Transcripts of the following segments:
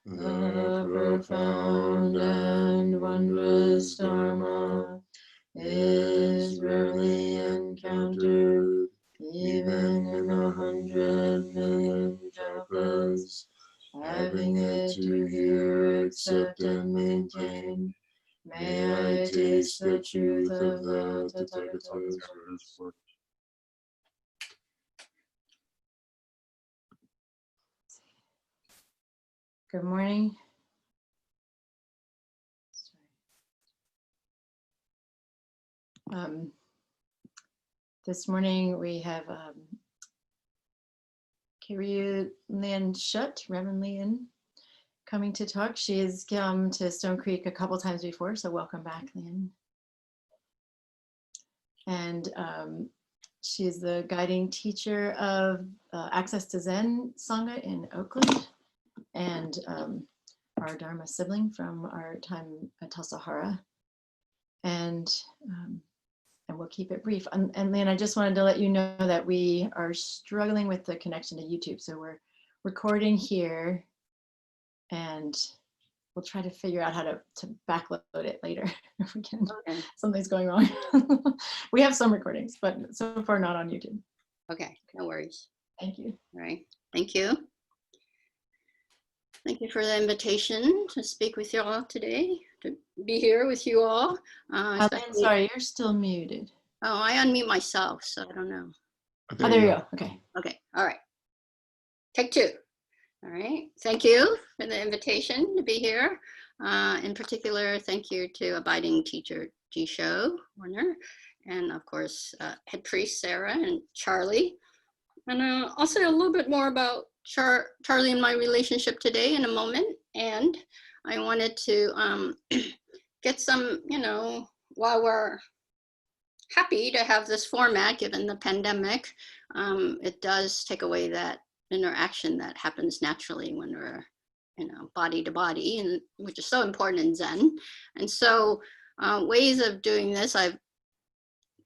The profound and wondrous Dharma is rarely encountered, even in 100 million japas. Having it to hear, accept, and maintain, may I taste the truth of the Tathagata's word. Good morning. This morning we have Keiryu Liên Shut, Reverend Liên, coming to talk. She has come to Stone Creek a couple times before, so welcome back, Liên. And she's the guiding teacher of Access to Zen Sangha in Oakland, and our Dharma sibling from our time at Tassajara. And we'll keep it brief. And Liên, I just wanted to let you know that we are struggling with the connection to YouTube. So we're recording here and we'll try to figure out how to backload it later if we can. Okay. Something's going wrong. We have some recordings, but so far not on YouTube. Okay, no worries. Thank you. All right, thank you. Thank you for the invitation to speak with you all today, to be here with you all. Liên, sorry, you're still muted. Oh, I unmute myself, so I don't know. Oh, there you go. Okay. Okay, all right. Take two. All right, thank you for the invitation to be here. In particular, thank you to Abiding Teacher Jisho Warner, and of course, Head Priest Sarah and Charlie. And I'll say a little bit more about Charlie and my relationship today in a moment. And I wanted to get some, while we're happy to have this format given the pandemic, it does take away that interaction that happens naturally when we're, body to body, and which is so important in Zen. And so ways of doing this I've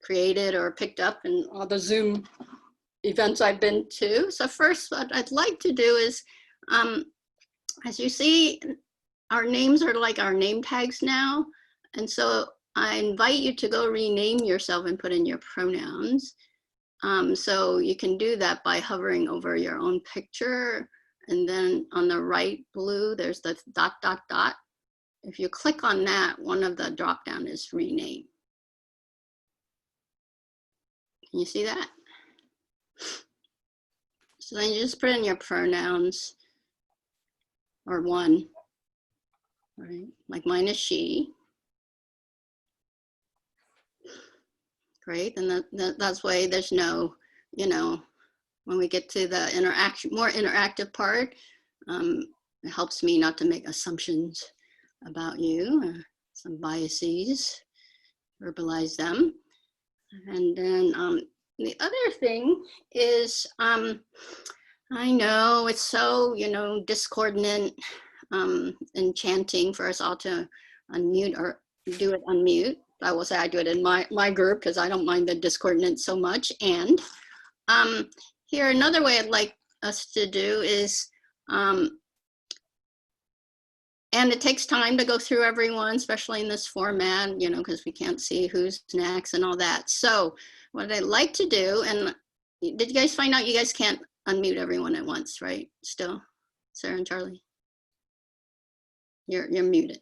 created or picked up in all the Zoom events I've been to. So first, what I'd like to do is, as you see, our names are like our name tags now. And so I invite you to go rename yourself and put in your pronouns. So you can do that by hovering over your own picture. And then on the right blue, there's the ... If you click on that, one of the drop down is rename. Can you see that? So then you just put in your pronouns, or one, right? Like mine is she. Great, and that's why there's no, when we get to the more interactive part, it helps me not to make assumptions about you, some biases, verbalize them. And then the other thing is, I know it's so, discordant and chanting for us all to unmute or do it unmute. I will say I do it in my group because I don't mind the discordant so much. And here, another way I'd like us to do is, and it takes time to go through everyone, especially in this format, because we can't see who's next and all that. So what I'd like to do, and did you guys find out you guys can't unmute everyone at once, right? Still, Sarah and Charlie? You're muted.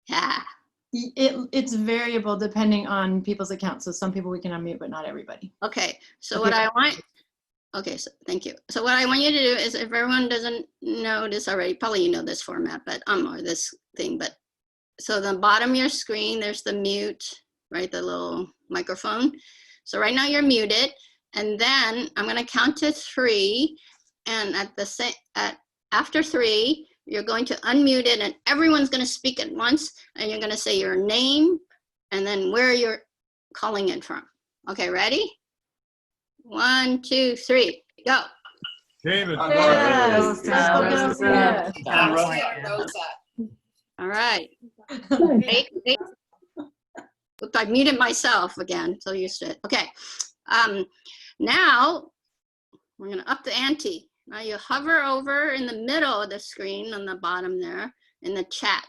Yeah. It's variable depending on people's accounts. So some people we can unmute, but not everybody. Okay, so what I want, okay, so thank you. So what I want you to do is, if everyone doesn't know this already, probably you know this format, but or this thing, but so the bottom of your screen, there's the mute, right? The little microphone. So right now you're muted, and then I'm gonna count to 3, and after 3, you're going to unmute it, and everyone's going to speak at once, and you're going to say your name and then where you're calling it from. Okay, ready? 1, 2, 3, go. David. Yes. All right. Wait. Oops, I muted myself again, so used to it. Okay. Now we're going to up the ante. Now you hover over in the middle of the screen on the bottom there in the chat.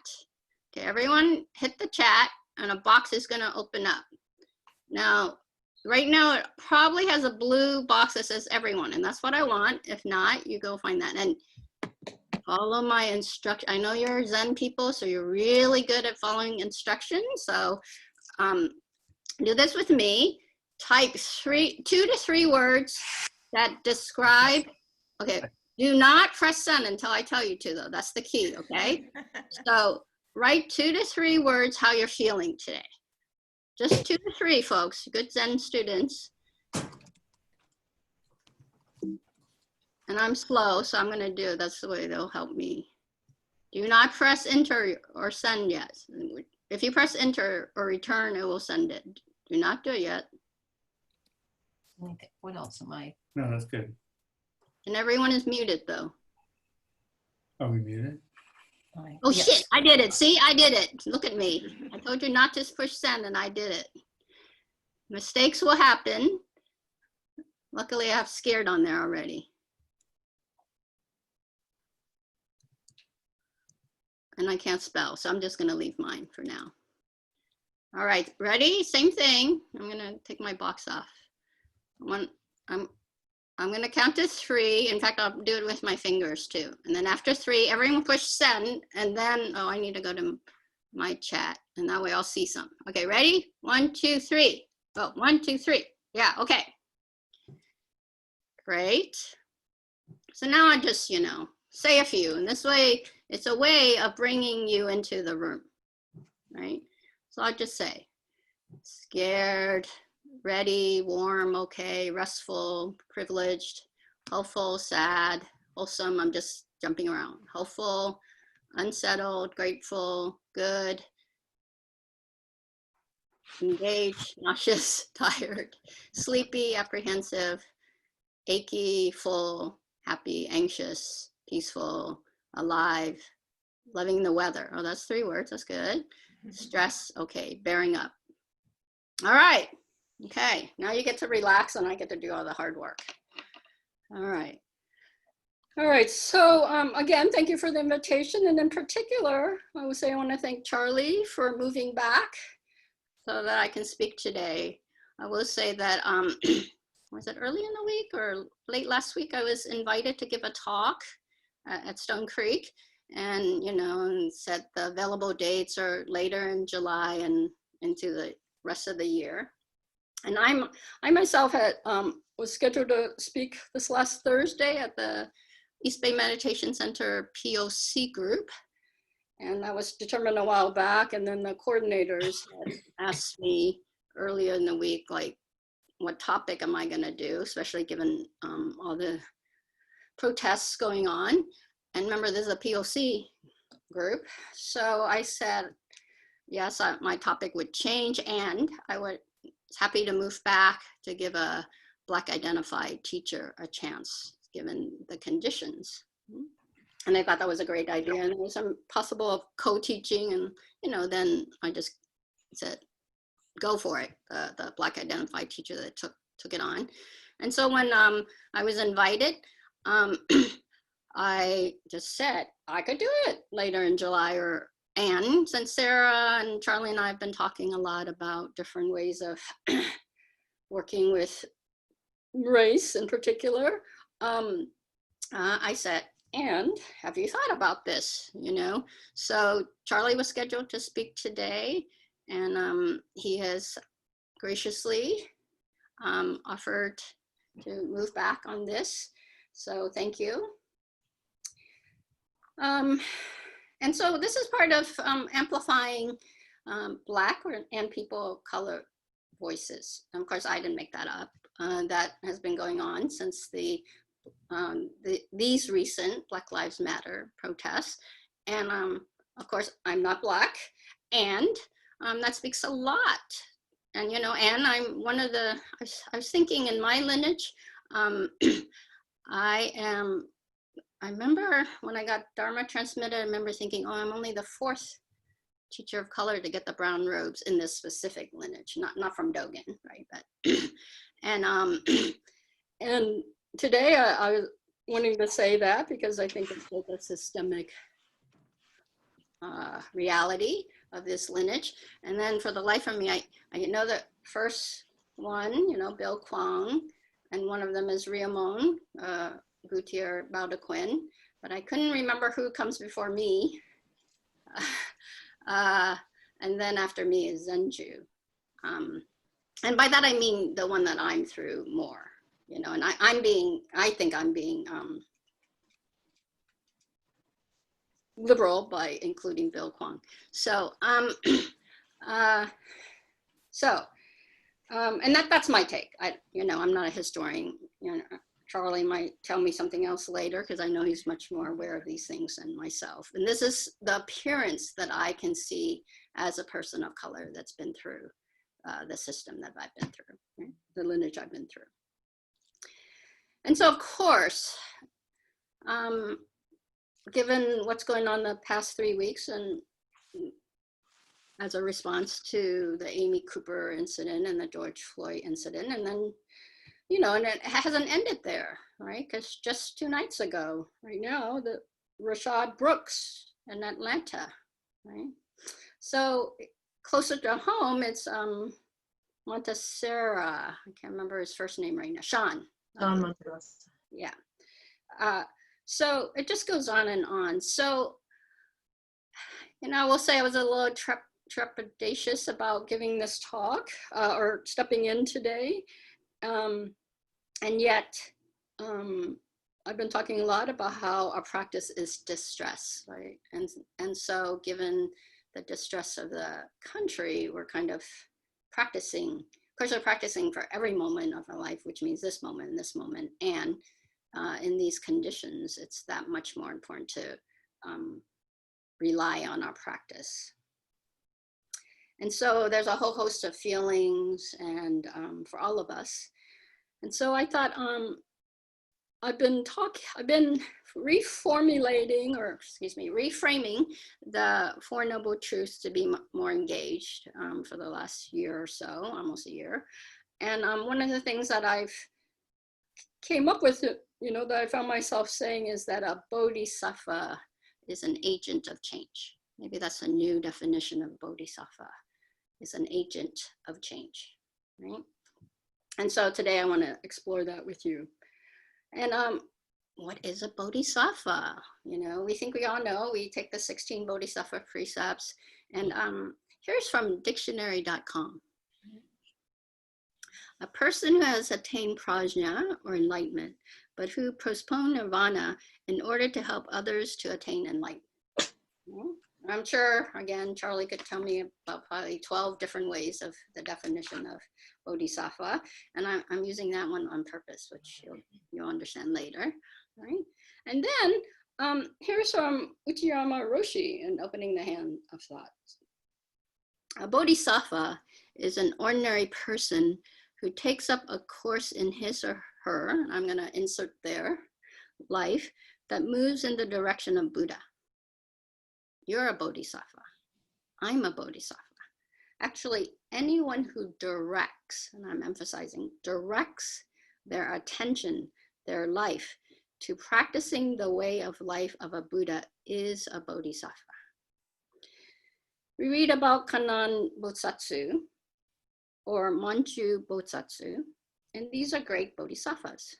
Okay, everyone hit the chat and a box is gonna open up. Now, right now it probably has a blue box that says everyone, and that's what I want. If not, you go find that and follow my instruction. I know you're Zen people, so you're really good at following instructions. So do this with me. Type 2 to 3 words that describe, okay, do not press send until I tell you to though, that's the key, okay? So write 2 to 3 words how you're feeling today. Just 2 to 3, folks, good Zen students. And I'm slow, so I'm gonna do it. That's the way they'll help me. Do not press enter or send yet. If you press enter or return, it will send it. Do not do it yet. What else am I? No, that's good. And everyone is muted though. Are we muted? Oh Yes. shit, I did it. See, I did it. Look at me. I told you not to push send and I did it. Mistakes will happen. Luckily I have scared on there already. And I can't spell, so I'm just gonna leave mine for now. All right, ready? Same thing. I'm gonna take my box off. I'm gonna count to 3. In fact, I'll do it with my fingers too. And then after 3, everyone push send, and then, oh, I need to go to my chat, and that way I'll see some. Okay, ready? 1, 2, 3. Oh, 1, 2, 3. Yeah, okay. Great. So now I just, you know, say a few, and this way, it's a way of bringing you into the room, right? So I'll just say, scared, ready, warm, okay, restful, privileged, hopeful, sad, wholesome. I'm just jumping around. Hopeful, unsettled, grateful, good, engaged, nauseous, tired, sleepy, apprehensive, achy, full, happy, anxious, peaceful, alive, loving the weather. Oh, that's 3 words. That's good. Stress, okay, bearing up. All right. Okay, now you get to relax and I get to do all the hard work. All right. All right, so again, thank you for the invitation. And in particular, I would say I want to thank Charlie for moving back so that I can speak today. I will say that, was it early in the week or late last week, I was invited to give a talk at Stone Creek and, you know, and said the available dates are later in July and into the rest of the year. And I myself had was scheduled to speak this last Thursday at the East Bay Meditation Center POC group. And that was determined a while back. And then the coordinators had asked me earlier in the week, like, what topic am I gonna do, especially given all the protests going on. And remember, this is a POC group. So I said, yes, my topic would change, and I was happy to move back to give a Black identified teacher a chance, given the conditions. And I thought that was a great idea, and there was some possible of co-teaching, and you know, then I just said, go for it. The Black identified teacher that took it on. And so when I was invited, I just said I could do it later in July, and since Sarah and Charlie and I have been talking a lot about different ways of working with race in particular, I said, and have you thought about this, you know? So Charlie was scheduled to speak today, and he has graciously offered to move back on this. So thank you. And so this is part of amplifying Black and people of color voices. And of course, I didn't make that up. That has been going on since these recent Black Lives Matter protests. And of course, I'm not Black, and that speaks a lot. And, you know, and I'm one of the, I was thinking in my lineage, I remember when I got Dharma transmitted, I remember thinking, oh, I'm only the 4th teacher of color to get the brown robes in this specific lineage, not from Dogen, right? But, and today wanting to say that because I think it's like a systemic reality of this lineage. And then for the life of me, I know the first one, you know, Bill Kwong, and one of them is Riamon Gutier Baldequin, but I couldn't remember who comes before me. And then after me is Zenju. And by that I mean the one that I'm through more, you know, and I think I'm being liberal by including Bill Kwong. So, and that's my take. You know, I'm not a historian. You know, Charlie might tell me something else later because I know he's much more aware of these things than myself. And this is the appearance that I can see as a person of color that's been through the system that I've been through, right? The lineage I've been through. And so, of course, given what's going on the past 3 weeks and as a response to the Amy Cooper incident and the George Floyd incident, and then, you know, and it hasn't ended there, right? Because just 2 nights ago, right now, the Rashad Brooks in Atlanta, right? So closer to home, it's Montserrat, I can't remember his first name right now, Sean. Don Monteros. Yeah. So it just goes on and on. So, you know, I will say I was a little trepidatious about giving this talk or stepping in today. And yet, I've been talking a lot about how our practice is distress, right? And so given the distress of the country, we're kind of practicing. Of course, we're practicing for every moment of our life, which means this moment and this moment. And in these conditions, it's that much more important to rely on our practice. And so there's a whole host of feelings and for all of us. And so I thought I've been reframing the Four Noble Truths to be more engaged for the last year or so, almost a year. And one of the things that I've came up with, you know, that I found myself saying is that a bodhisattva is an agent of change. Maybe that's a new definition of bodhisattva, is an agent of change, right? And so today I want to explore that with you. And what is a bodhisattva? You know, we think we all know, we take the 16 bodhisattva precepts, and here's from dictionary.com. A person who has attained prajna or enlightenment, but who postpone nirvana in order to help others to attain enlightenment. I'm sure, again, Charlie could tell me about probably 12 different ways of the definition of bodhisattva, and I'm using that one on purpose, which you'll understand later, right? And then here's from Uchiyama Roshi in Opening the Hand of Thought. A bodhisattva is an ordinary person who takes up a course in his or her, I'm going to insert there, life that moves in the direction of Buddha. You're a bodhisattva. I'm a bodhisattva. Actually, anyone who directs, and I'm emphasizing, directs their attention, their life, to practicing the way of life of a Buddha is a bodhisattva. We read about Kannon Bosatsu or Manchu Bosatsu, and these are great bodhisattvas.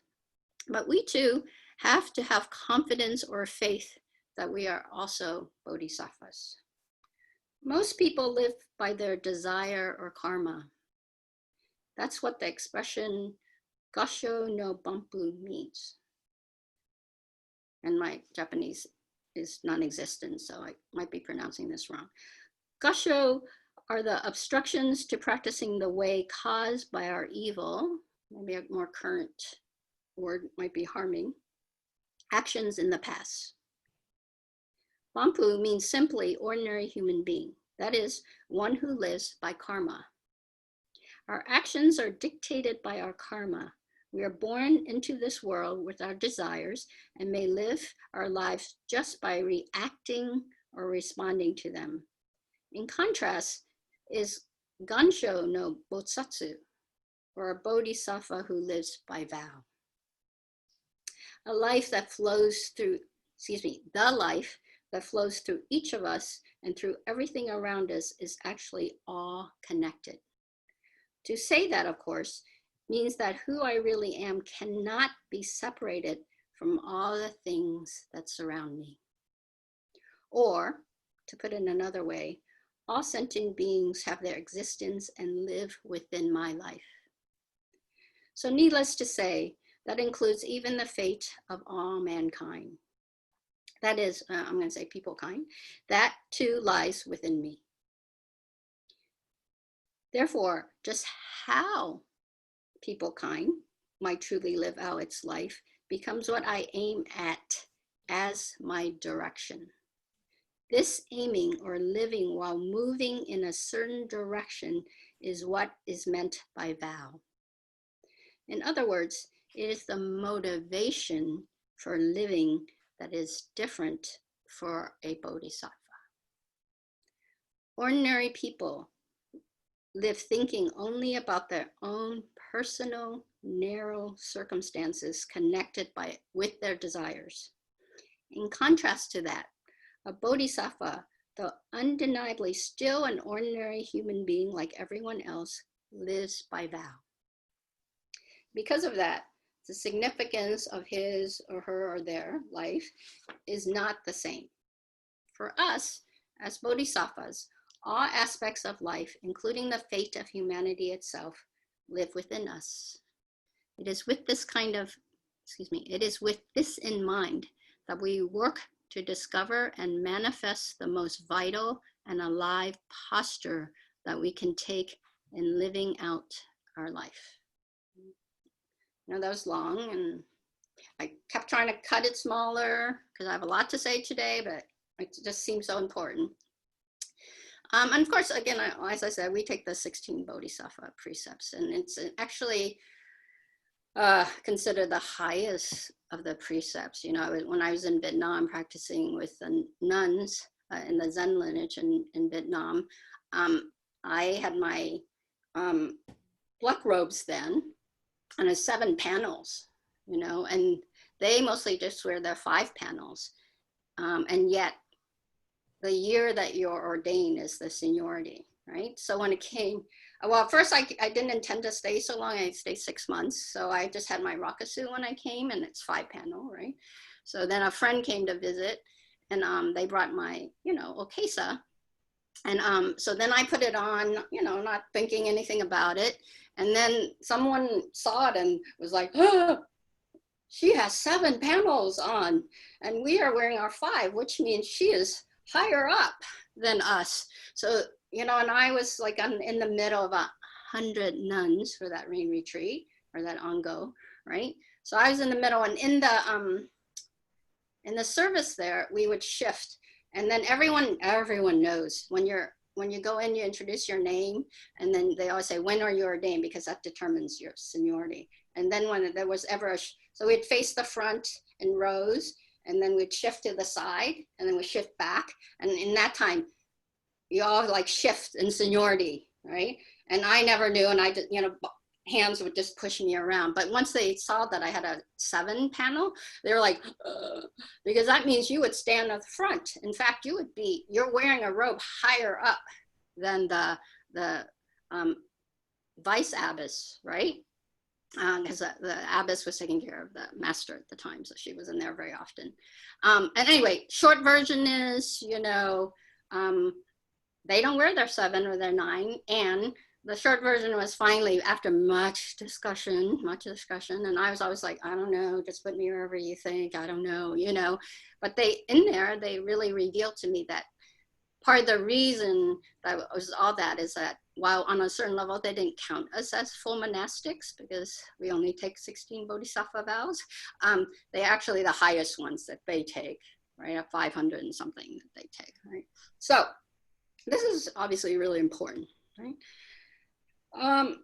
But we too have to have confidence or faith that we are also bodhisattvas. Most people live by their desire or karma. That's what the expression Gasho no Banpu means. And my Japanese is non-existent, so I might be pronouncing this wrong. Gasho are the obstructions to practicing the way caused by our evil, maybe a more current word might be harming, actions in the past. Banpu means simply ordinary human being, that is, one who lives by karma. Our actions are dictated by our karma. We are born into this world with our desires and may live our lives just by reacting or responding to them. In contrast is Gansho no Bosatsu, or a bodhisattva who lives by vow. A life that flows through, the life that flows through each of us and through everything around us is actually all connected. To say that, of course, means that who I really am cannot be separated from all the things that surround me. Or, to put it another way, all sentient beings have their existence and live within my life. So needless to say, that includes even the fate of all mankind. That is, I'm going to say people kind, that too lies within me. Therefore, just how people kind might truly live out its life becomes what I aim at as my direction. This aiming or living while moving in a certain direction is what is meant by vow. In other words, it is the motivation for living that is different for a bodhisattva. Ordinary people live thinking only about their own personal, narrow circumstances connected with their desires. In contrast to that, a bodhisattva, though undeniably still an ordinary human being like everyone else, lives by vow. Because of that, the significance of his or her or their life is not the same. For us, as bodhisattvas, all aspects of life, including the fate of humanity itself, live within us. It is with this in mind that we work to discover and manifest the most vital and alive posture that we can take in living out our life. You know, that was long, and I kept trying to cut it smaller because I have a lot to say today, but it just seems so important. And of course, again, as I said, we take the 16 Bodhisattva precepts, and it's actually considered the highest of the precepts. You know, when I was in Vietnam practicing with the nuns in the Zen lineage in Vietnam, I had my black robes then, and it's 7 panels, you know, and they mostly just wear their 5 panels. And yet the year that you're ordained is the seniority, right? So when it came, well, at first I didn't intend to stay so long. I stayed 6 months. So I just had my rakusu when I came, and it's 5 panel, right? So then a friend came to visit, and they brought my, you know, okesa. And so then I put it on, you know, not thinking anything about it. And then someone saw it and was like, oh, she has 7 panels on, and we are wearing our 5, which means she is higher up than us. So, you know, and I was like in the middle of 100 nuns for that rain retreat, or that ongo, right? So I was in the middle, and in the service there, we would shift. And then everyone knows when you go in, you introduce your name, and then they always say, when are you ordained? Because that determines your seniority. And then when there was ever so we'd face the front in rows, and then we'd shift to the side, and then we shift back. And in that time, you all like shift in seniority, right? And I never knew, and I just, you know, hands would just push me around. But once they saw that I had a 7 panel, they were like, because that means you would stand at the front. In fact, you're wearing a robe higher up than the vice abbess, right? Because the abbess was taking care of the master at the time, so she was in there very often. And anyway, short version is, you know, they don't wear their 7 or their 9, and the short version was finally, after much discussion, and I was always like, I don't know, just put me wherever you think, I don't know, you know. But they really revealed to me that part of the reason that was all that is that while on a certain level, they didn't count us as full monastics because we only take 16 bodhisattva vows. They actually the highest ones that they take, right? At 500 and something that they take, right? So this is obviously really important, right?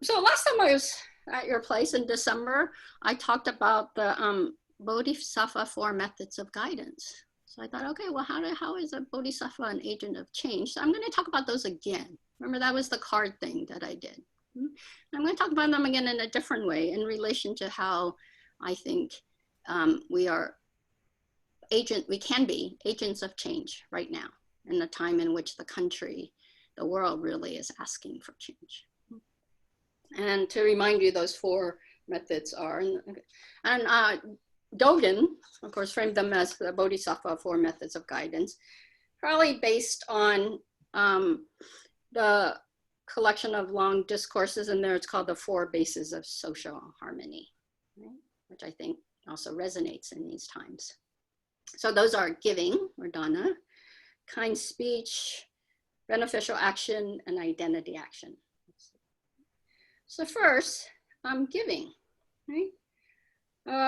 So last time I was at your place in December, I talked about the Bodhisattva 4 methods of guidance. So I thought, okay, well, how is a Bodhisattva an agent of change? So I'm going to talk about those again. Remember, that was the card thing that I did. I'm going to talk about them again in a different way in relation to how I think we can be agents of change right now in the time in which the world really is asking for change. And to remind you, those 4 methods are, and Dogen, of course, framed them as the Bodhisattva 4 methods of guidance, probably based on the collection of long discourses in there. It's called the 4 Bases of Social Harmony, right? Which I think also resonates in these times. So those are giving, or dana, kind speech, beneficial action, and identity action. So first, giving, right?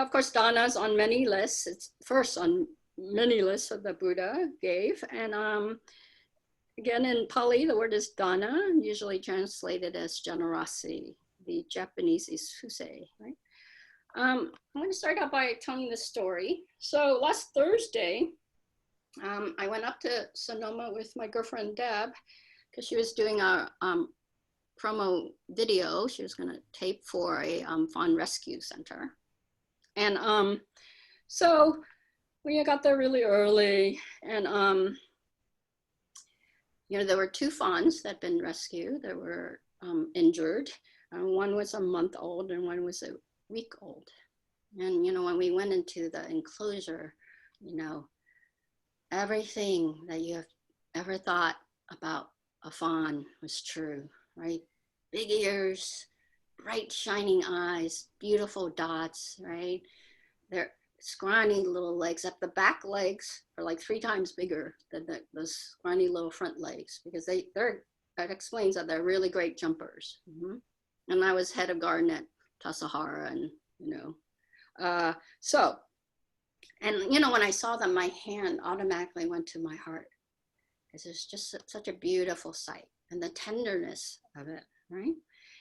Of course, dana is on many lists. It's first on many lists that the Buddha gave. And again, in Pali, the word is dana, usually translated as generosity. The Japanese is fusei, right? I'm going to start out by telling this story. So last Thursday, I went up to Sonoma with my girlfriend Deb, because she was doing a promo video she was going to tape for a fawn rescue center. And so we got there really early, and you know, there were 2 fawns that had been rescued that were injured. One was a month old and one was a week old. And you know, when we went into the enclosure, you know, everything that you have ever thought about a fawn was true, right? Big ears, bright shining eyes, beautiful dots, right? Their scrawny little legs. At the back legs are like 3 times bigger than those scrawny little front legs, because that explains that they're really great jumpers. Mm-hmm. And I was head of garden at Tassajara, and you know, so, and you know, when I saw them, my hand automatically went to my heart, because it's just such a beautiful sight, and the tenderness of it, right?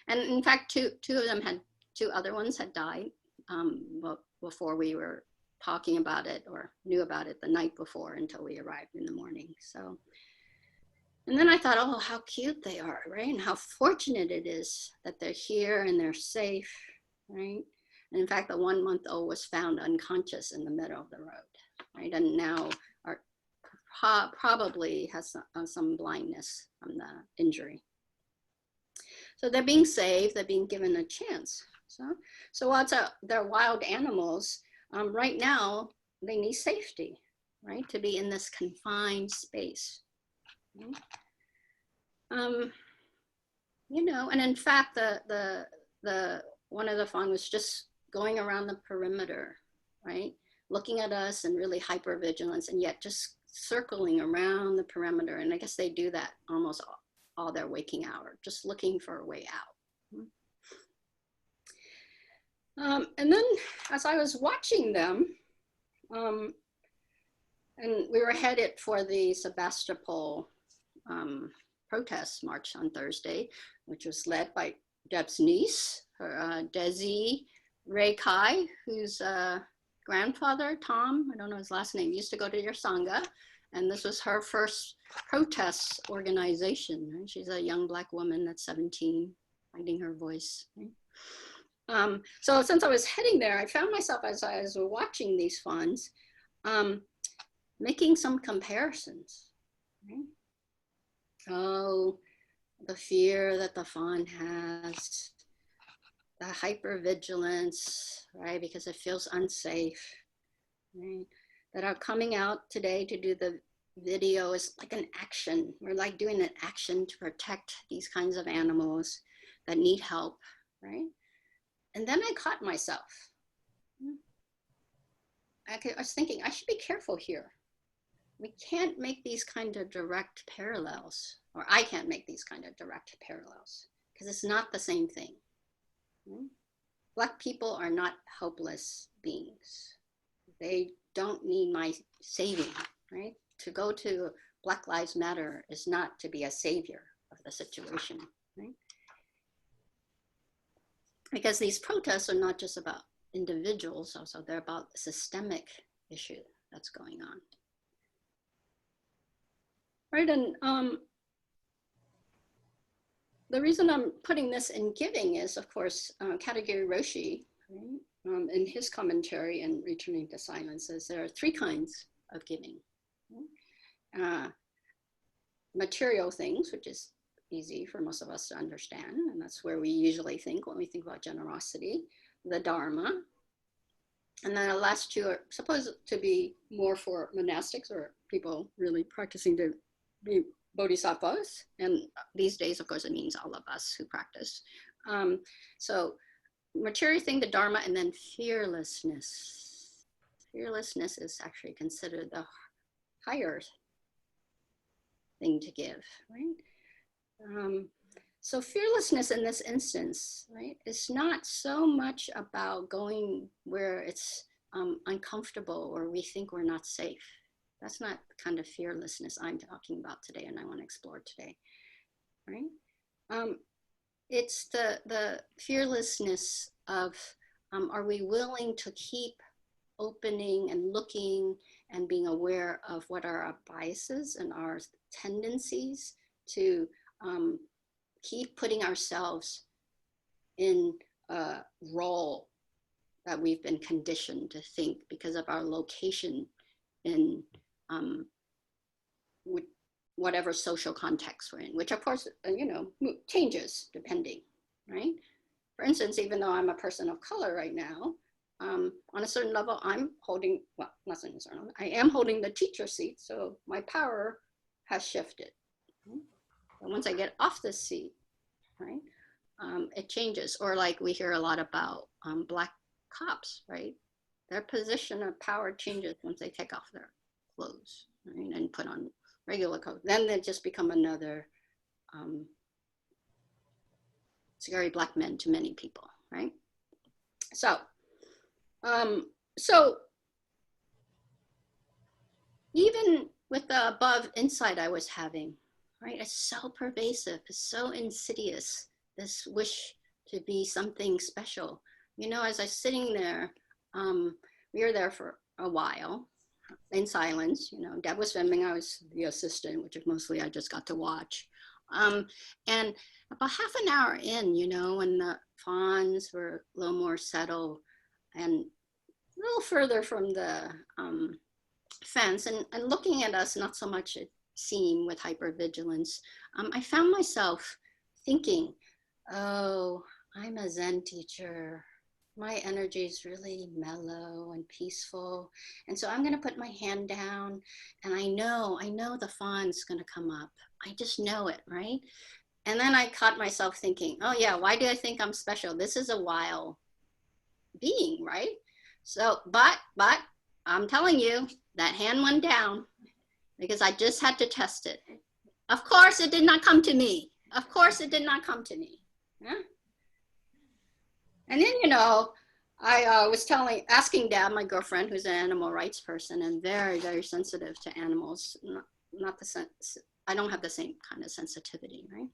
And in fact, two of them had, 2 other ones had died well, before we were talking about it or knew about it the night before, until we arrived in the morning. So, and then I thought, oh, how cute they are, right? And how fortunate it is that they're here and they're safe, right? And in fact, the 1-month-old was found unconscious in the middle of the road, right? And now probably has some blindness from the injury. So they're being saved, they're being given a chance. So while they're wild animals, right now they need safety, right? To be in this confined space. Right? You know, and in fact, the one of the fawn was just going around the perimeter, right? Looking at us and really hypervigilance, and yet just circling around the perimeter. And I guess they do that almost all their waking hour, just looking for a way out. And then as I was watching them, and we were headed for the Sebastopol protest march on Thursday, which was led by Deb's niece, her Desi Ray Kai, whose grandfather, Tom, I don't know his last name, used to go to your Sangha. And this was her first protest organization. Right? She's a young Black woman at 17, finding her voice. Right? So since I was heading there, I found myself, as I was watching these fawns, making some comparisons. Right? Oh, the fear that the fawn has, the hypervigilance, right? Because it feels unsafe, right? That are coming out today to do the video is like an action. We're like doing an action to protect these kinds of animals that need help, right? And then I caught myself. I was thinking, I should be careful here. We can't make these kind of direct parallels, or I can't make these kind of direct parallels, because it's not the same thing. Black people are not helpless beings. They don't need my saving, right? To go to Black Lives Matter is not to be a savior of the situation, right? Because these protests are not just about individuals, also they're about the systemic issue that's going on. Right, and the reason I'm putting this in giving is, of course, Katagiri Roshi, in his commentary in Returning to Silence, says there are three kinds of giving. Material things, which is easy for most of us to understand, and that's where we usually think when we think about generosity. The Dharma, and then the last two are supposed to be more for monastics or people really practicing to be Bodhisattvas. And these days, of course, it means all of us who practice. So material thing, the Dharma, and then fearlessness. Fearlessness is actually considered the higher thing to give, right? So fearlessness in this instance, right, is not so much about going where it's uncomfortable or we think we're not safe. That's not the kind of fearlessness I'm talking about today and I want to explore today, right? It's the fearlessness of, are we willing to keep opening and looking and being aware of what are our biases and our tendencies to keep putting ourselves in a role that we've been conditioned to think because of our location in whatever social context we're in, which of course, changes depending, right? For instance, even though I'm a person of color right now, on a certain level, I'm holding, well, not a certain level, I am holding the teacher seat, so my power has shifted. Right? But once I get off the seat, right, it changes. Or like we hear a lot about Black cops, right? Their position of power changes once they take off their clothes, right, and put on regular clothes. Then they just become another scary Black men to many people, right? So even with the above insight I was having, right, it's so pervasive, it's so insidious, this wish to be something special. As I was sitting there, we were there for a while in silence. Dad was filming, I was the assistant, which mostly I just got to watch. And about half an hour in, when the fawns were a little more settled and a little further from the fence and looking at us, not so much it seemed with hypervigilance, I found myself thinking, oh, I'm a Zen teacher. My energy is really mellow and peaceful. And so I'm going to put my hand down and I know the fawn's going to come up. I just know it, right? And then I caught myself thinking, oh yeah, why do I think I'm special? This is a wild being, right? So, but I'm telling you, that hand went down because I just had to test it. Of course, it did not come to me. Of course, it did not come to me. Yeah? And then, I was asking Dad, my girlfriend, who's an animal rights person and very, very sensitive to animals, not the sense, I don't have the same kind of sensitivity, right?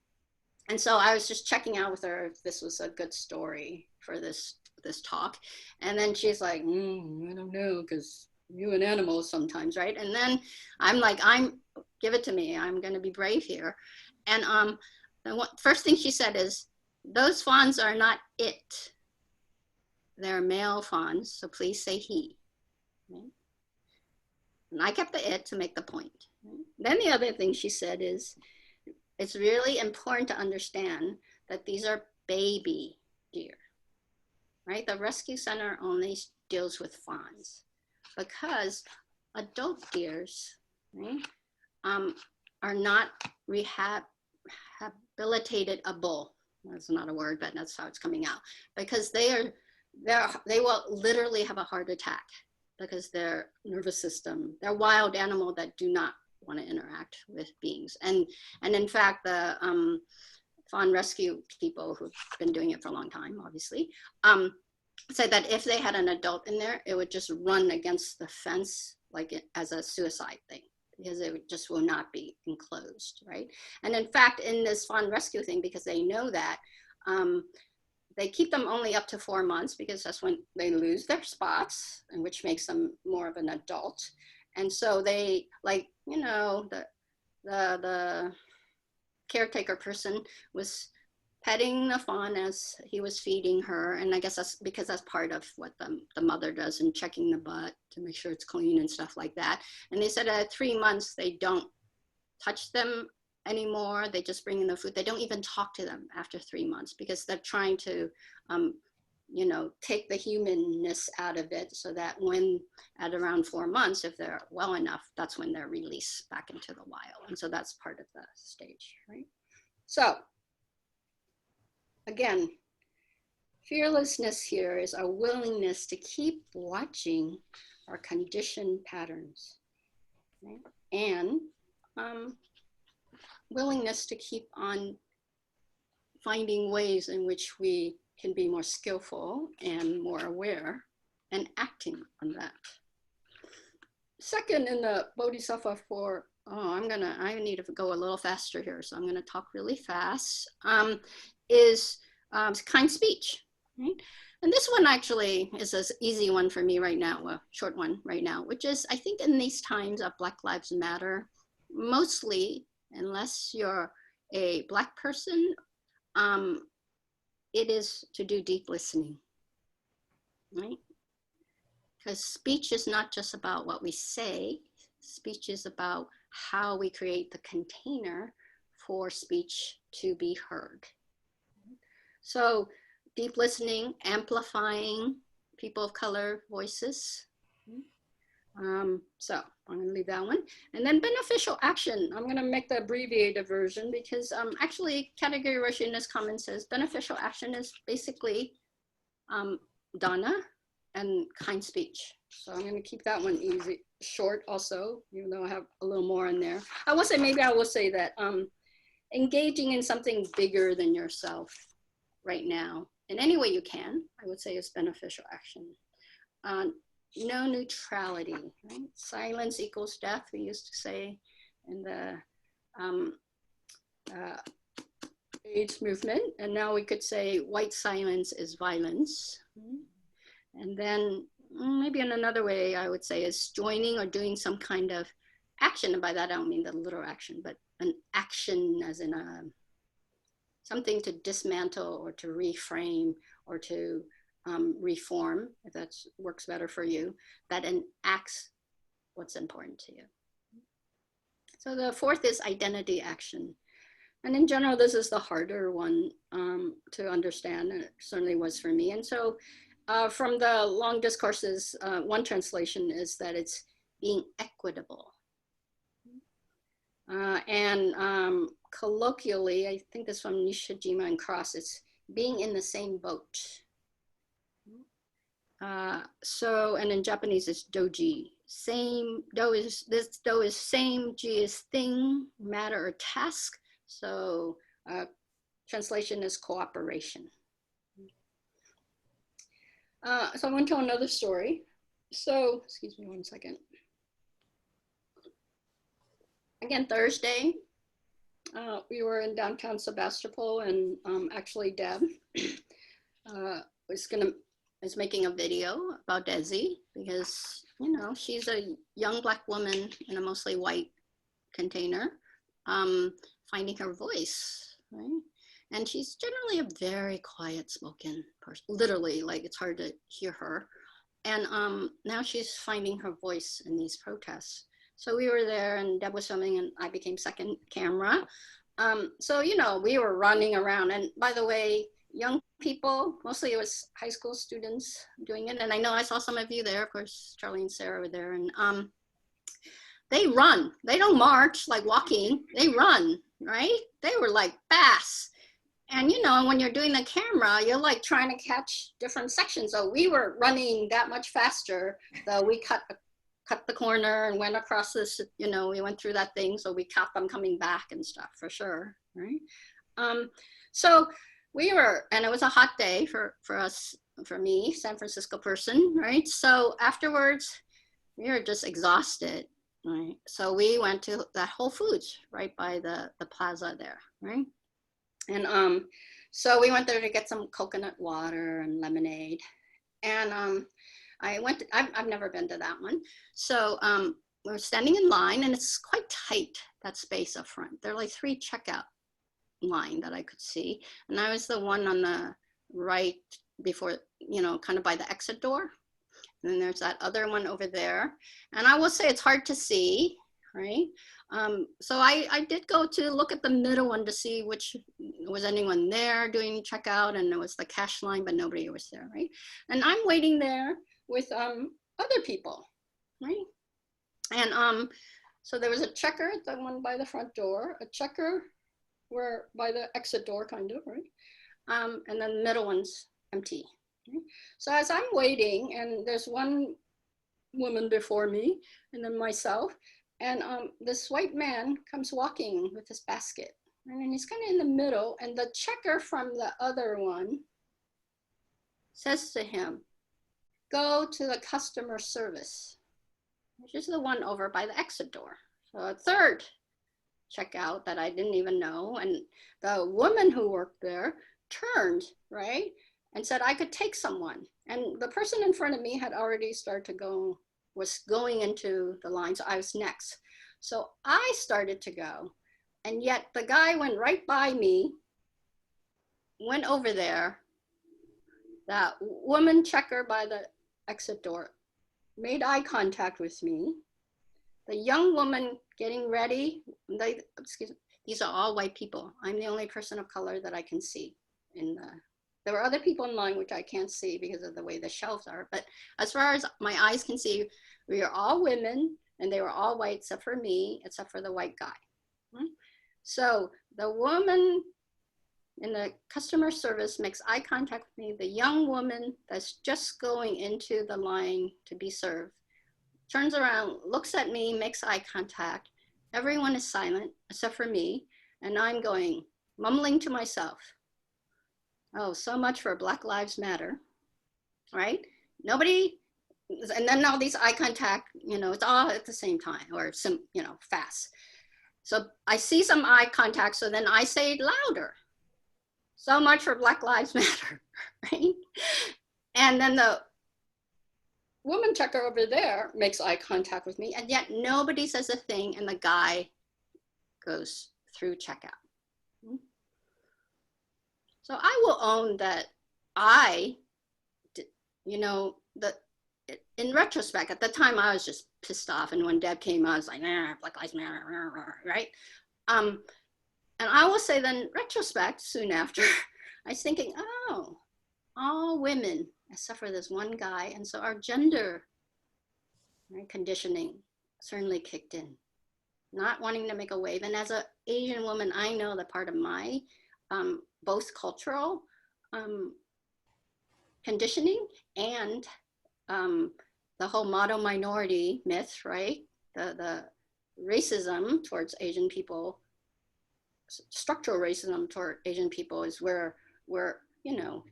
And so I was just checking out with her if this was a good story for this talk. And then she's like, I don't know, because you and animals sometimes, right? And then I'm like, give it to me. I'm going to be brave here. And the first thing she said is, those fawns are not it. They're male fawns, so please say he. Right? And I kept the it to make the point. Right? Then the other thing she said is, it's really important to understand that these are baby deer, right? The rescue center only deals with fawns because adult deers, right, are not rehabilitatable. That's not a word, but that's how it's coming out. Because they will literally have a heart attack because their nervous system, they're wild animal that do not want to interact with beings. And in fact, the fawn rescue people who've been doing it for a long time, obviously, said that if they had an adult in there, it would just run against the fence like as a suicide thing because it just will not be enclosed, right? And in fact, in this fawn rescue thing, because they know that, they keep them only up to 4 months because that's when they lose their spots, and which makes them more of an adult. And so they, like, the caretaker person was petting the fawn as he was feeding her. And I guess that's because that's part of what the mother does, and checking the butt to make sure it's clean and stuff like that. And they said at 3 months, they don't touch them anymore. They just bring in the food. They don't even talk to them after 3 months, because they're trying to, you know, take the humanness out of it, so that when at around 4 months, if they're well enough, that's when they're released back into the wild. And so that's part of the stage, right? So again, fearlessness here is our willingness to keep watching our conditioned patterns, right? And willingness to keep on finding ways in which we can be more skillful and more aware and acting on that. Second in the Bodhisattva for, I need to go a little faster here, so I'm gonna talk really fast, is kind speech, right? And this one actually is an easy one for me right now, a short one right now, which is, I think in these times of Black Lives Matter, mostly, unless you're a Black person, it is to do deep listening, right? Because speech is not just about what we say. Speech is about how we create the container for speech to be heard. So deep listening, amplifying people of color voices. So I'm gonna leave that one. And then beneficial action. I'm gonna make the abbreviated version, because actually category Roshi in this comment says beneficial action is basically dana and kind speech. So I'm gonna keep that one easy, short also, even though I have a little more in there. I will say, maybe I will say that engaging in something bigger than yourself right now, in any way you can, I would say is beneficial action. No neutrality, right? Silence equals death, we used to say in the AIDS movement. And now we could say white silence is violence. And then maybe in another way I would say is joining or doing some kind of action. And by that I don't mean the literal action, but an action as in something to dismantle or to reframe or to reform, if that works better for you, that enacts what's important to you. So the fourth is identity action. And in general, this is the harder one to understand, and it certainly was for me. And so from the long discourses, one translation is that it's being equitable. And colloquially, I think this from Nishijima and Cross, it's being in the same boat. And in Japanese it's doji. This do is same, ji is thing, matter or task. So translation is cooperation. So I went to another story. So, excuse me one second. Again, Thursday, we were in downtown Sebastopol, and actually Deb is making a video about Desi, because, you know, she's a young Black woman in a mostly white container, finding her voice, right? And she's generally a very quiet spoken person, literally, like it's hard to hear her. And now she's finding her voice in these protests. So we were there, and Deb was filming, and I became second camera. So, you know, we were running around. And by the way, young people, mostly it was high school students doing it. And I know I saw some of you there, of course, Charlie and Sarah were there. And they run. They don't march like walking. They run, right? They were like fast. And, you know, when you're doing the camera, you're like trying to catch different sections. So we were running that much faster, though we cut the corner and went across this, you know, we went through that thing. So we caught them coming back and stuff for sure, right? So we were, and it was a hot day for us, for me, San Francisco person, right? So afterwards, we were just exhausted, right? So we went to that Whole Foods right by the plaza there, right? And so we went there to get some coconut water and lemonade. And I've never been to that one. So we were standing in line, and it's quite tight, that space up front. There are like 3 checkout line that I could see. And I was the one on the right before, you know, kind of by the exit door. And then there's that other one over there. And I will say it's hard to see, right? So I did go to look at the middle one to see which was anyone there doing checkout, and it was the cash line, but nobody was there, right? And I'm waiting there with other people, right? And so there was a checker, the one by the front door, a checker where by the exit door, kind of, right? And then the middle one's empty. Right? So as I'm waiting, and there's one woman before me, and then myself, and this white man comes walking with his basket, and then he's kind of in the middle, and the checker from the other one says to him, "Go to the customer service," which is the one over by the exit door. So a third checkout that I didn't even know, and the woman who worked there turned, right, and said I could take someone. And the person in front of me had already started to go, was going into the line, so I was next. So I started to go, and yet the guy went right by me, went over there. That woman checker by the exit door made eye contact with me. The young woman getting ready, excuse me, these are all white people. I'm the only person of color that I can see. There were other people in line which I can't see because of the way the shelves are, but as far as my eyes can see, we are all women, and they were all white except for me, except for the white guy. So the woman in the customer service makes eye contact with me. The young woman that's just going into the line to be served turns around, looks at me, makes eye contact. Everyone is silent except for me, and I'm going, mumbling to myself, "Oh, so much for Black Lives Matter," right? Nobody, and then all these eye contact, you know, it's all at the same time, or some, you know, fast. So I see some eye contact, so then I say it louder, "So much for Black Lives Matter," right? And then the woman checker over there makes eye contact with me, and yet nobody says a thing, and the guy goes through checkout. So I will own that you know, in retrospect, at the time I was just pissed off, and when Deb came, I was like, Black Lives Matter, right? And I will say then, retrospect, soon after, I was thinking, oh, all women, except for this one guy, and so our gender, right, conditioning certainly kicked in. Not wanting to make a wave, and as an Asian woman, I know that part of my both cultural conditioning and the whole model minority myth, right? The racism towards Asian people, structural racism toward Asian people is where you know,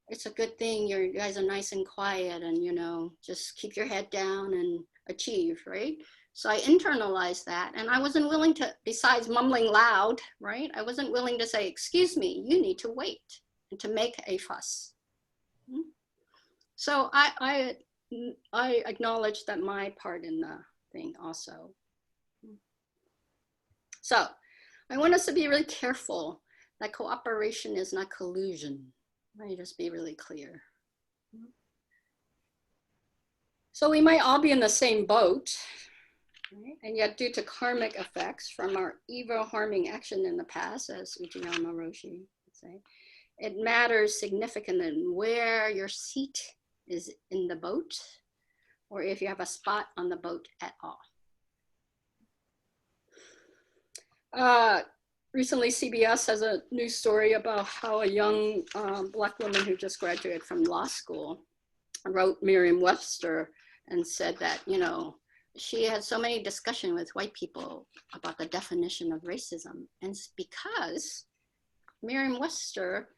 it's a good thing you guys are nice and quiet, and, you know, just keep your head down and achieve, right? So I internalized that, and I wasn't willing to, besides mumbling loud, right? I wasn't willing to say, "Excuse me, you need to wait," and to make a fuss. So I acknowledge that my part in the thing also. So I want us to be really careful that cooperation is not collusion. Let me just be really clear. So we might all be in the same boat, right? And yet due to karmic effects from our evil harming action in the past, as Uchiyama Roshi would say, it matters significantly where your seat is in the boat, or if you have a spot on the boat at all. Recently, CBS has a news story about how a young Black woman who just graduated from law school wrote Merriam-Webster and said that, you know, she had so many discussions with white people about the definition of racism. And it's because Merriam-Webster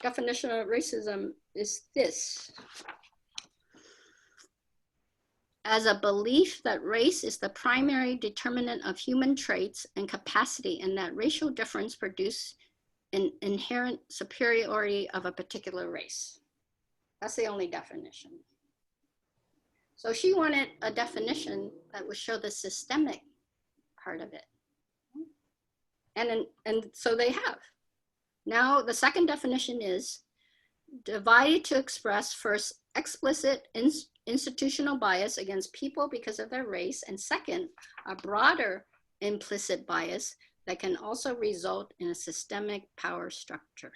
definition of racism is this: as a belief that race is the primary determinant of human traits and capacity, and that racial difference produce an inherent superiority of a particular race. That's the only definition. So she wanted a definition that would show the systemic part of it. And so they have. Now, the second definition is divided to express first explicit institutional bias against people because of their race, and second, a broader implicit bias that can also result in a systemic power structure.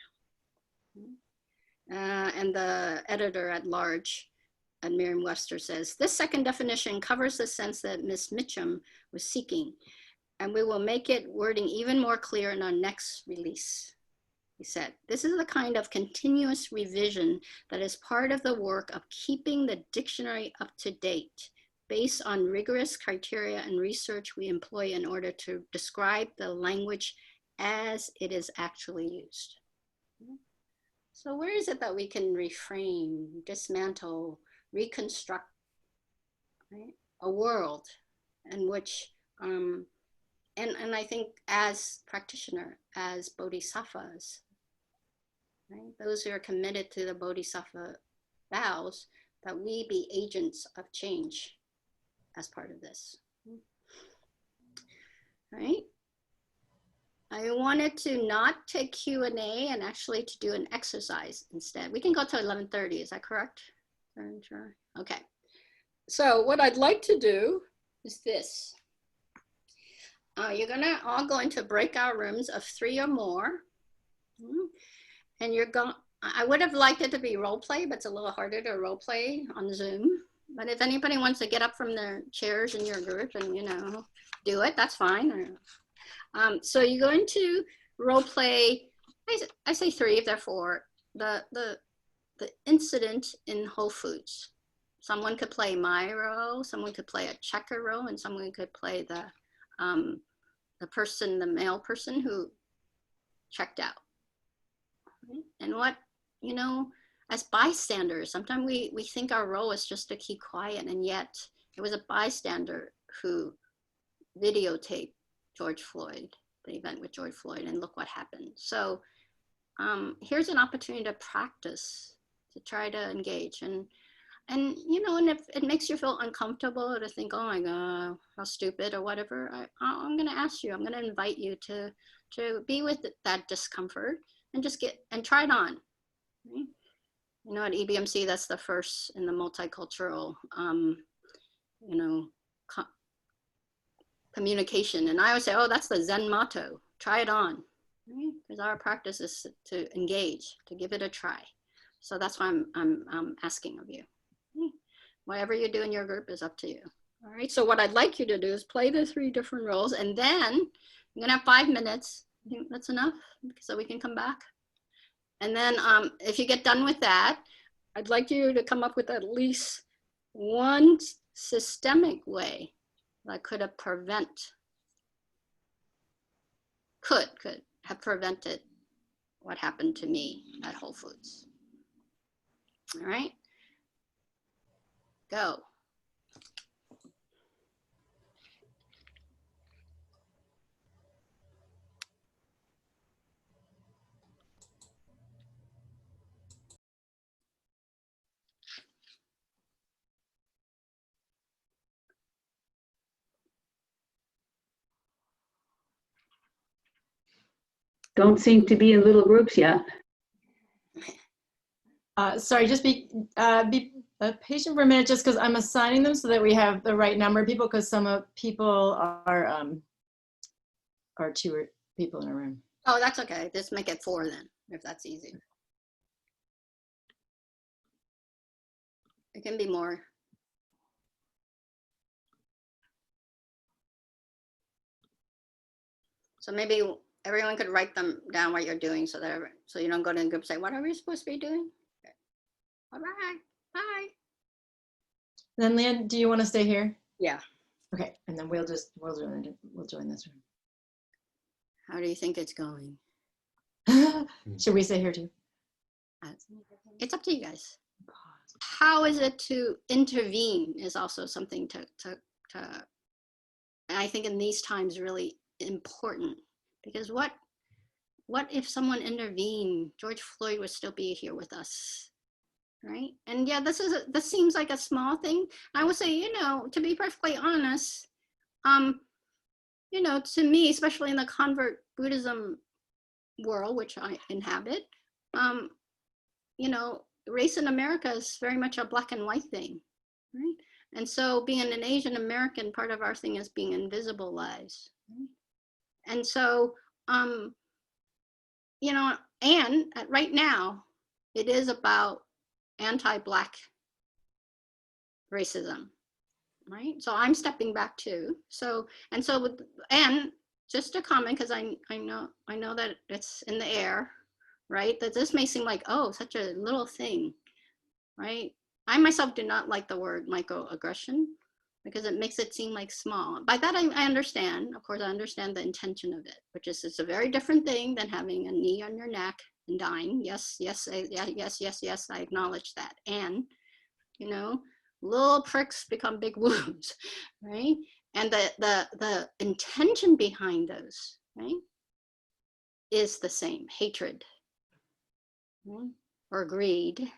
And the editor at large at Merriam-Webster says, this second definition covers the sense that Ms. Mitchum was seeking, and we will make it wording even more clear in our next release. He said, this is the kind of continuous revision that is part of the work of keeping the dictionary up to date based on rigorous criteria and research we employ in order to describe the language as it is actually used. So where is it that we can reframe, dismantle, reconstruct, right, a world in which, and I think as practitioner, as bodhisattvas, right, those who are committed to the bodhisattva vows, that we be agents of change as part of this, right? I wanted to not take Q&A and actually to do an exercise instead. We can go to 11:30, is that correct? Okay, so what I'd like to do is this. You're gonna all go into breakout rooms of 3 or more. And you're going, I would have liked it to be role play, but it's a little harder to role play on Zoom. But if anybody wants to get up from their chairs in your group and, you know, do it, that's fine. So you're going to role play, I say 3 if they're 4, the incident in Whole Foods. Someone could play my role, someone could play a checker role, and someone could play the person, the male person who checked out. And what, you know, as bystanders, sometimes we think our role is just to keep quiet, and yet it was a bystander who videotaped George Floyd, the event with George Floyd, and look what happened. So here's an opportunity to practice, to try to engage. And you know, and if it makes you feel uncomfortable to think, oh my God, how stupid or whatever, I'm gonna ask you, I'm gonna invite you to be with that discomfort and just try it on. Right? You know, at EBMC, that's the first in the multicultural, you know, communication. And I always say, oh, that's the Zen motto, try it on. Because our practice is to engage, to give it a try. So that's why I'm asking of you. Whatever you do in your group is up to you. All right, so what I'd like you to do is play the 3 different roles, and then you're gonna have 5 minutes. I think that's enough so we can come back. And then if you get done with that, I'd like you to come up with at least one systemic way that could have prevented what happened to me at Whole Foods. All right, go. Don't seem to be in little groups yet. Sorry, just be patient for a minute, just because I'm assigning them so that we have the right number of people, because some people are 2 people in a room. Oh, that's okay. Just make it 4 then, if that's easy. It can be more. So maybe everyone could write them down what you're doing, so that so you don't go to the group and say, what are we supposed to be doing? Okay. All right, bye. Then Liên, do you want to stay here? Yeah. Okay, and then we'll join this room. How do you think it's going? Should we stay here too? It's up to you guys. How is it to intervene is also something to and I think in these times really important, because what if someone intervened, George Floyd would still be here with us, right? And yeah, this seems like a small thing. I would say, you know, to be perfectly honest, you you know, to me, especially in the convert Buddhism world, which I inhabit, you know, race in America is very much a black and white thing, right? And so being an Asian American, part of our thing is being invisible lives. Right? And so, you know, and right now, it is about anti-Black racism, right? So I'm stepping back too. So, and so with, and just a comment, because I know that it's in the air, right? That this may seem like, oh, such a little thing, right? I myself do not like the word microaggression because it makes it seem like small. By that, I understand, of course, I understand the intention of it, which is it's a very different thing than having a knee on your neck and dying. Yes, yes, yes, I acknowledge that. And, you know, little pricks become big wounds, right? And the intention behind those, right, is the same: hatred, right? Or greed,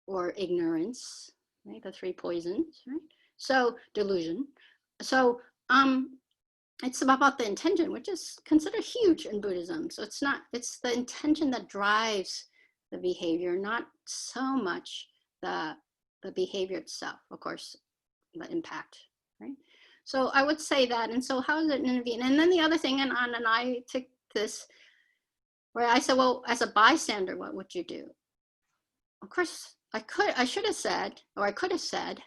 or ignorance, right? The three poisons, right? So delusion. So it's about the intention, which is considered huge in Buddhism. So it's not, it's the intention that drives the behavior, not so much the behavior itself, of course, the impact, right? So I would say that. And so how does it intervene? And then the other thing, and I took this, where I said, well, as a bystander, what would you do? Of course, I should have said, or I could have said,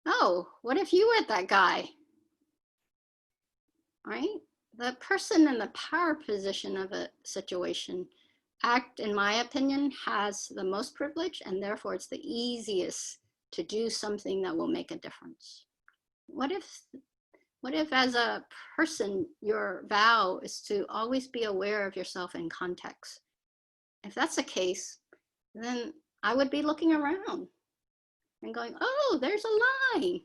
oh, what if you were that guy? Right? The person in the power position of a situation in my opinion, has the most privilege, and therefore it's the easiest to do something that will make a difference. What if as a person, your vow is to always be aware of yourself in context? If that's the case, then I would be looking around and going, oh, there's a line.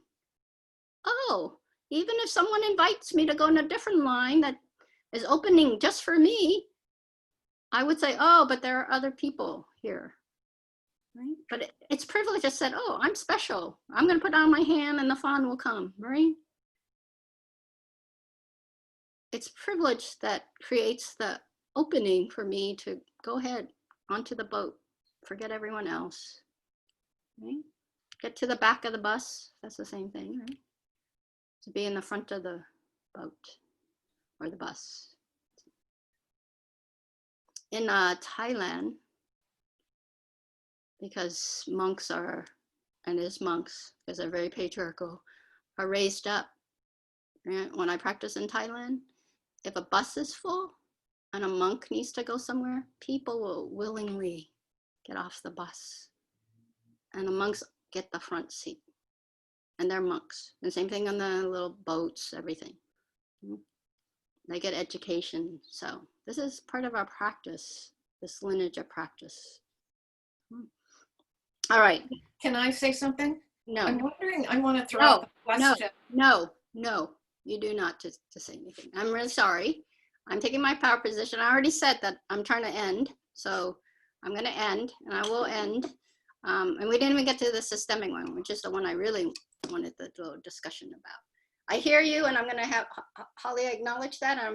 Oh, even if someone invites me to go in a different line that is opening just for me, I would say, oh, but there are other people here, right? But it's privilege that said, oh, I'm special. I'm going to put down my hand and the fawn will come, right? It's privilege that creates the opening for me to go ahead onto the boat, forget everyone else, right? Get to the back of the bus. That's the same thing, right? To be in the front of the boat or the bus. In Thailand, because monks are, and as monks, because they're very patriarchal, are raised up. Right? When I practice in Thailand, if a bus is full and a monk needs to go somewhere, people will willingly get off the bus. And the monks get the front seat. And they're monks. And same thing on the little boats, everything. They get education. So this is part of our practice, this lineage of practice. All right. Can I say something? No. I'm wondering, I want to throw out the question. No, you do not to say anything. I'm really sorry. I'm taking my power position. I already said that I'm trying to end. So I'm going to end, and I will end. And we didn't even get to the systemic one, which is the one I really wanted the little discussion about. I hear you, and I'm going to have Holly acknowledge that.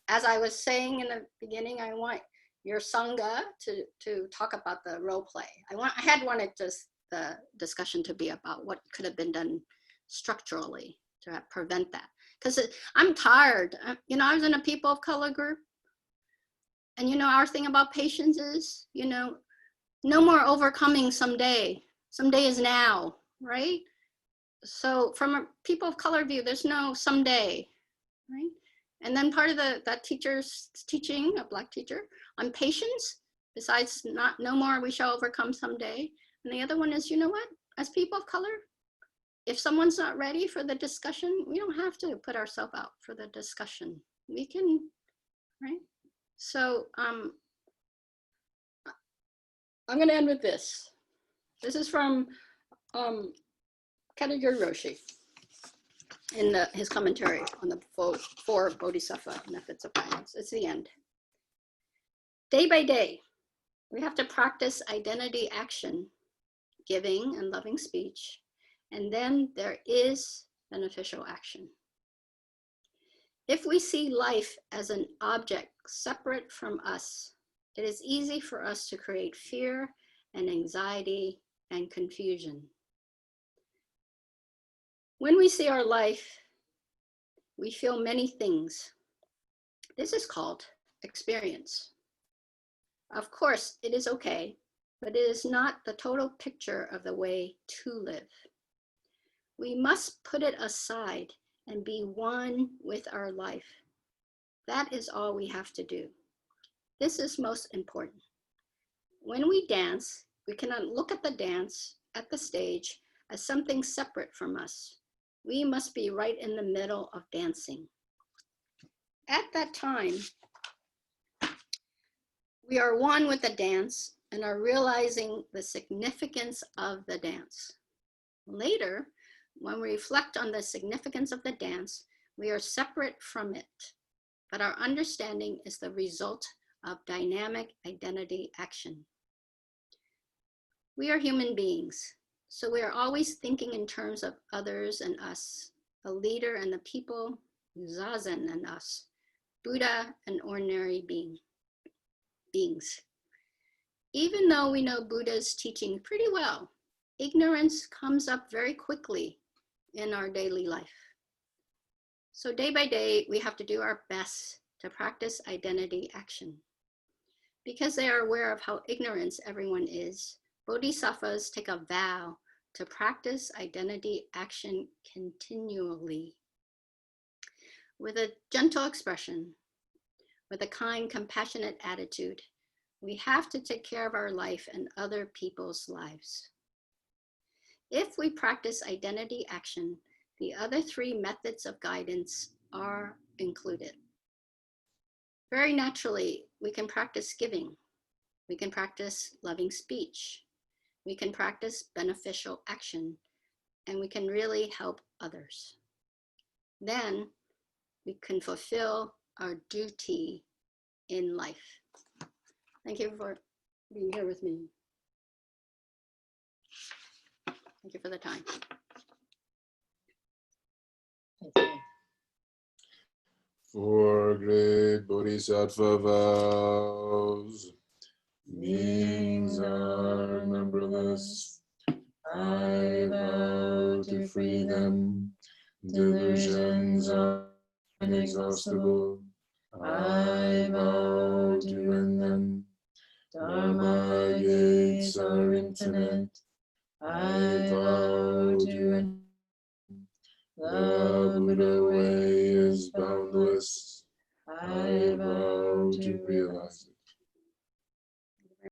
As I was saying in the beginning, I want your Sangha to talk about the role play. I had wanted just the discussion to be about what could have been done structurally to prevent that. Because I'm tired. You know, I was in a people of color group. And you know, our thing about patience is, you know, no more overcoming someday. Someday is now, right? So from a people of color view, there's no someday, right? And then part of that teacher's teaching, a Black teacher, on patience, besides no more we shall overcome someday. And the other one is, you know what, as people of color, if someone's not ready for the discussion, we don't have to put ourselves out for the discussion. We can, right? So I'm gonna end with this. This is from Keiryu Roshi in his commentary on the four Bodhisattva methods of guidance. It's the end. Day by day, we have to practice identity action, giving and loving speech, and then there is beneficial action. If we see life as an object separate from us, it is easy for us to create fear and anxiety and confusion. When we see our life, we feel many things. This is called experience. Of course, it is okay, but it is not the total picture of the way to live. We must put it aside and be one with our life. That is all we have to do. This is most important. When we dance, we cannot look at the dance, at the stage, as something separate from us. We must be right in the middle of dancing. At that time, we are one with the dance and are realizing the significance of the dance. Later, when we reflect on the significance of the dance, we are separate from it, but our understanding is the result of dynamic identity action. We are human beings, so we are always thinking in terms of others and us, the leader and the people, Zazen and us, Buddha and ordinary beings. Even though we know Buddha's teaching pretty well, ignorance comes up very quickly in our daily life. So day by day, we have to do our best to practice identity action. Because they are aware of how ignorant everyone is, Bodhisattvas take a vow to practice identity action continually. With a gentle expression, with a kind, compassionate attitude, we have to take care of our life and other people's lives. If we practice identity action, the other three methods of guidance are included. Very naturally, we can practice giving. We can practice loving speech. We can practice beneficial action, and we can really help others. Then we can fulfill our duty in life. Thank you for being here with me. Thank you for the time. Thank you. Four great Bodhisattva vows. Beings are numberless. I vow to free them. Delusions are inexhaustible. I vow to end them. Dharma gates are infinite. I vow to end. The Buddha way is boundless. I vow to realize it.